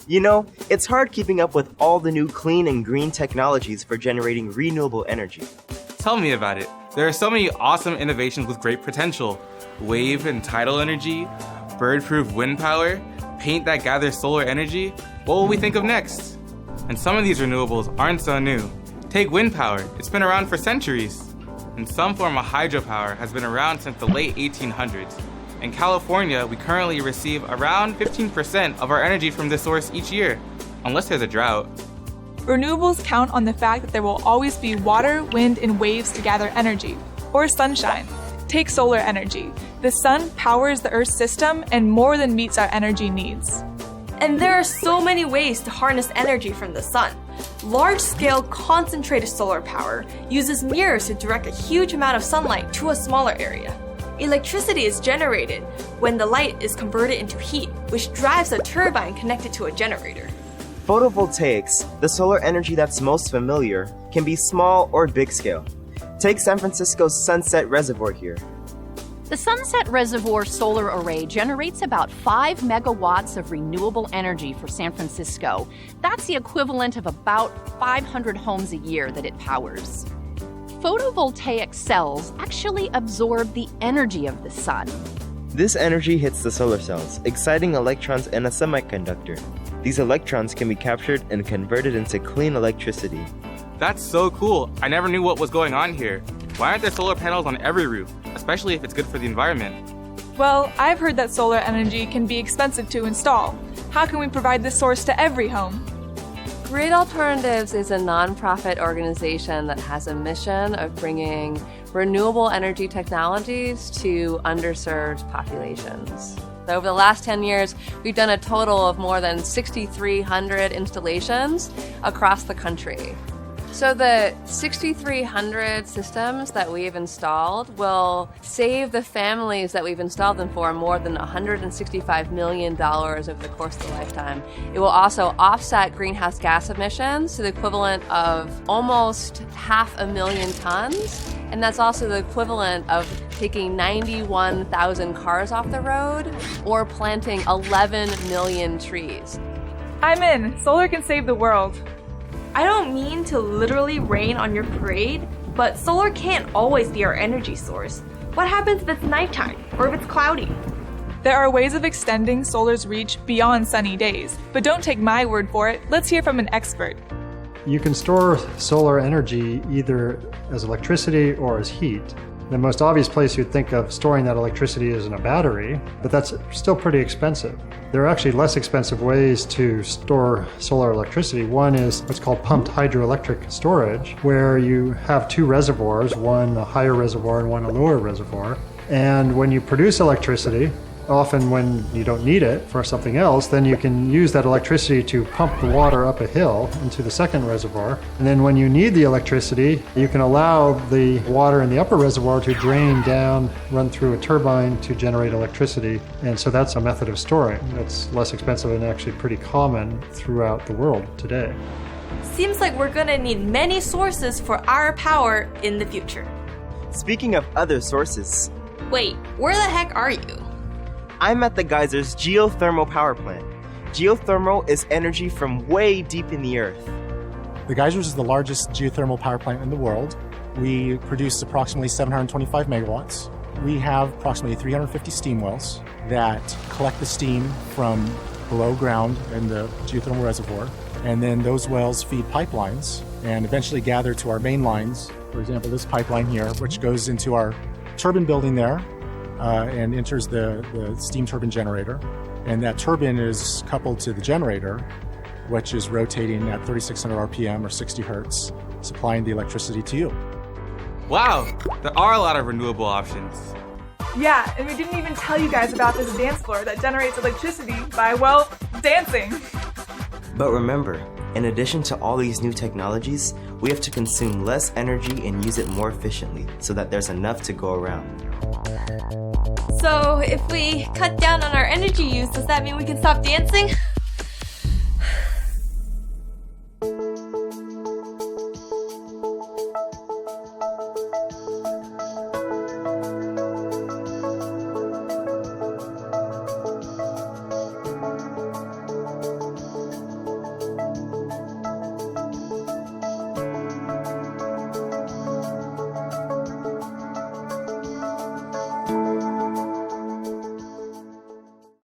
You know, it's hard keeping up with all the new clean and green technologies for generating renewable energy. Tell me about it. There are so many awesome innovations with great potential. Wave and tidal energy, bird-proof wind power, paint that gathers solar energy. What will we think of next? And some of these renewables aren't so new. Take wind power. It's been around for centuries. And some form of hydropower has been around since the late 1800s. In California, we currently receive around 15% of our energy from this source each year, unless there's a drought. Renewables count on the fact that there will always be water, wind, and waves to gather energy, or sunshine. Take solar energy. The sun powers the Earth's system and more than meets our energy needs. And there are so many ways to harness energy from the sun. Large-scale concentrated solar power uses mirrors to direct a huge amount of sunlight to a smaller area. Electricity is generated when the light is converted into heat, which drives a turbine connected to a generator. Photovoltaics, the solar energy that's most familiar, can be small or big scale. Take San Francisco's Sunset Reservoir here. The Sunset Reservoir solar array generates about 5 megawatts of renewable energy for San Francisco. That's the equivalent of about 500 homes a year that it powers. Photovoltaic cells actually absorb the energy of the sun. This energy hits the solar cells, exciting electrons in a semiconductor. These electrons can be captured and converted into clean electricity. That's so cool. I never knew what was going on here. Why aren't there solar panels on every roof, especially if it's good for the environment? Well, I've heard that solar energy can be expensive to install. How can we provide this source to every home? Grid Alternatives is a nonprofit organization that has a mission of bringing renewable energy technologies to underserved populations. Over the last 10 years, we've done a total of more than 6,300 installations across the country. So the 6,300 systems that we've installed will save the families that we've installed them for more than $165 million over the course of the lifetime. It will also offset greenhouse gas emissions to the equivalent of almost 500,000 tons. And that's also the equivalent of taking 91,000 cars off the road or planting 11 million trees. I'm in. Solar can save the world. I don't mean to literally rain on your parade, but solar can't always be our energy source. What happens if it's nighttime or if it's cloudy? There are ways of extending solar's reach beyond sunny days, but don't take my word for it. Let's hear from an expert. You can store solar energy either as electricity or as heat. The most obvious place you'd think of storing that electricity is in a battery, but that's still pretty expensive. There are actually less expensive ways to store solar electricity. One is what's called pumped hydroelectric storage, where you have two reservoirs, one a higher reservoir and one a lower reservoir. And when you produce electricity, often when you don't need it for something else, then you can use that electricity to pump the water up a hill into the second reservoir. And then when you need the electricity, you can allow the water in the upper reservoir to drain down, run through a turbine to generate electricity. And so that's a method of storing that's less expensive and actually pretty common throughout the world today. Seems like we're gonna need many sources for our power in the future. Speaking of other sources, Wait, where the heck are you? I'm at the Geysers Geothermal Power Plant. Geothermal is energy from way deep in the earth. The Geysers is the largest geothermal power plant in the world. We produce approximately 725 megawatts. We have approximately 350 steam wells that collect the steam from below ground in the geothermal reservoir. And then those wells feed pipelines and eventually gather to our main lines. For example, this pipeline here, which goes into our turbine building there, and enters the steam turbine generator. And that turbine is coupled to the generator, which is rotating at 3,600 RPM or 60 hertz, supplying the electricity to you. Wow, there are a lot of renewable options. Yeah, and we didn't even tell you guys about this dance floor that generates electricity by, well, dancing. But remember, in addition to all these new technologies, we have to consume less energy and use it more efficiently so that there's enough to go around. So if we cut down on our energy use, does that mean we can stop dancing?